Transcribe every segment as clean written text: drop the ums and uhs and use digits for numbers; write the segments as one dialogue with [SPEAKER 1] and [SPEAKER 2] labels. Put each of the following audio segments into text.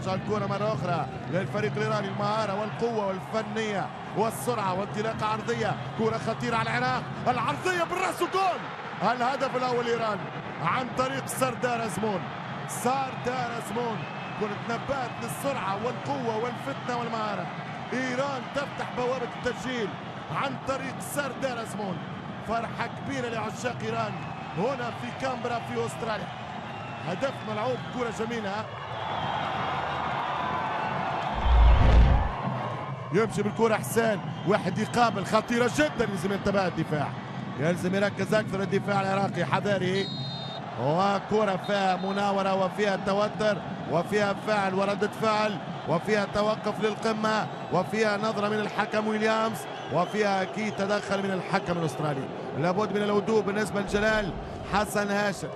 [SPEAKER 1] ترجع الكرة مرة أخرى للفريق الإيراني، المهارة والقوة والفنية والسرعة وانطلاقة عرضية، كرة خطيرة على العراق، العرضية بالرأس وجول. الهدف الأول إيران عن طريق سردار أزمون. سردار أزمون، كرة نبات للسرعة والقوة والفتنة والمهارة. إيران تفتح بوابة التسجيل عن طريق سردار أزمون. فرحة كبيرة لعشاق إيران هنا في كامبرا في أستراليا. هدف ملعوب، كرة جميلة، يمشي بالكرة حسين، واحد يقابل، خطيرة جدا، يلزم ينتبه الدفاع، يلزم يركز أكثر الدفاع العراقي، حذاري. وكرة فيها مناورة وفيها توتر وفيها فعل وردة فعل وفيها توقف للقمة وفيها نظرة من الحكم ويليامز وفيها أكيد تدخل من الحكم الأسترالي. لابد من الهدوء بالنسبة لجلال حسن هاشم.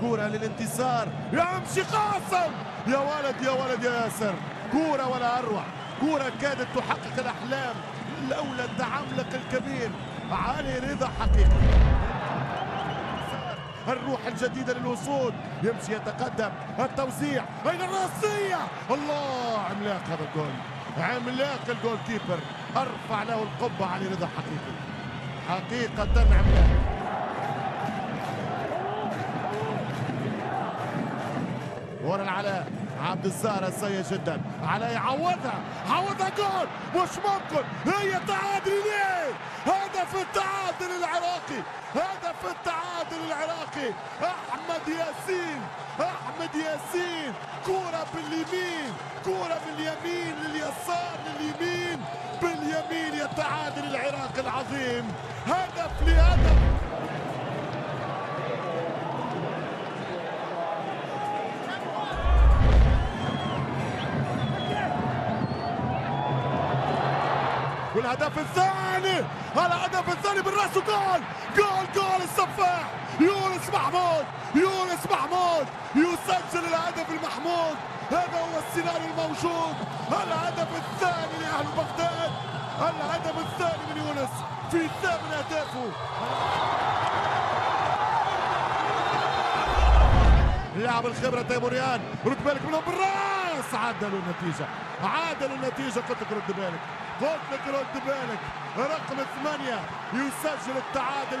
[SPEAKER 1] كرة للانتصار، يمشي قاسم، يا ولد يا ولد يا ياسر، كرة ولا أروع، كرة كادت تحقق الأحلام لولا التعملق الكبير علي رضا حقيقي. الروح الجديدة للوصول، يمشي يتقدم، التوزيع، أين الرأسية؟ الله، عملاق هذا الجول، عملاق الجول كيبر، أرفع له القبة علي رضا حقيقي، حقيقة عملاق. ورا العلاء، عبد الزهرة سيء جدا، علاء يعوضها، عوضها جول، مش ممكن، هي تعادل. ليه؟ هدف التعادل العراقي، هدف التعادل العراقي. احمد ياسين، احمد ياسين، كرة باليمين، كرة باليمين لليسار لليمين، باليمين يتعادل العراقي العظيم، هدف لهدف. والهدف الثاني، الهدف الثاني بالراس، جول جول جول السفاح يونس محمود، يونس محمود يسجل الهدف المحمود. هذا هو السيناريو الموجود، الهدف الثاني لأهل بغداد، الهدف الثاني من يونس في 8 أهدافه. لاعب الخبرة تيموريان، رد بالك منهم بالراس، عدلوا النتيجة، عدلوا النتيجة. قلت لك رد بالك، قلت لك رد بالك. رقم 8 يسجل التعادل.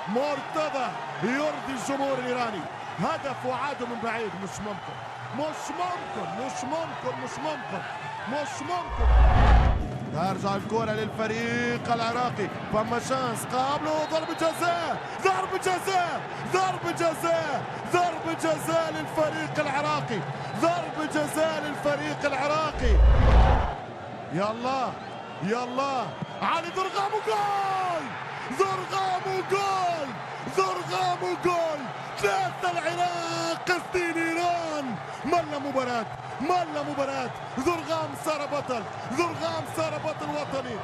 [SPEAKER 1] مرتضى يرضي الجمهور الإيراني، هدف وعاده من بعيد. مش ممكن، مش ممكن، مش ممكن، مش ممكن، مش ممكن. ترجع الكرة للفريق العراقي، فما شانس، قابله ضربة جزاء، ضربة جزاء، ضربة جزاء، ضربة جزاء للفريق العراقي، ضربة جزاء للفريق العراقي. يا الله يا الله، علي ضرغام وجول، ضرغام وجول، ضرغام وجول. 3 العراق، 2 إيران. ملا مباراة، ملا مباراة. ضرغام صار بطل، ضرغام صار بطل وطني.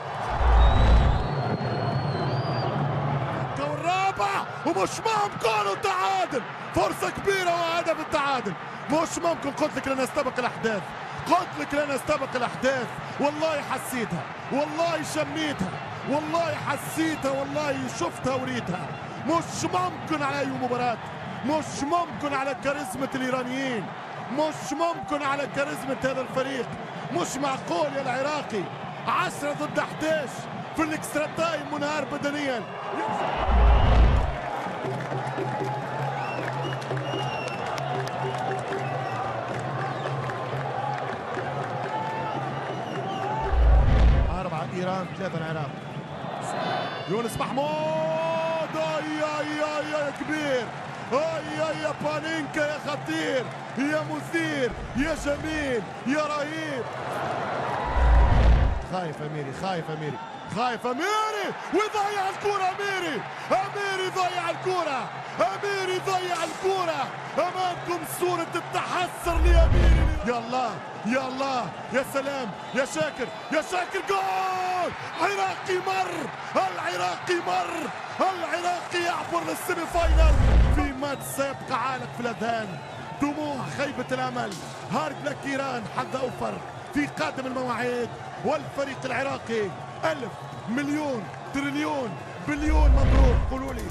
[SPEAKER 1] والرابع ومش ممكن، التعادل، فرصة كبيرة وهدف التعادل. مش ممكن، قلت لك لن استبق الأحداث، قلت لك لن استبق الأحداث. والله حسيتها، والله شميتها، والله حسيتها، والله شفتها وريتها. مش ممكن على أي مباراة، مش ممكن على كاريزمة الإيرانيين، مش ممكن على كاريزمة هذا الفريق. مش معقول يا العراقي، 10 ضد 11 في الاكسترا تايم، منهار بدنيا. إيران 3 العراق. يونس محمود، يا كبير، يا بانينكا، يا خطير، يا مثير، يا جميل، يا رهيب. خايف أميري، خايف أميري، خايف أميري، ويضيع الكرة. أميري، أميري ضيع الكرة، أميري ضيع الكرة. أمامكم صورة التحسر لأميري. يا الله يا الله، يا سلام، يا شاكر، يا شاكر، جول. عراقي مر، العراقي مر، العراقي يعبر للسيمي فاينل في ماتش سيبقى عالق في الأذهان. دموع خيبة الأمل، هارد لك إيران حظ أوفر في قادم المواعيد. والفريق العراقي 1000 مليون تريليون بليون مبروك. قولوا لي.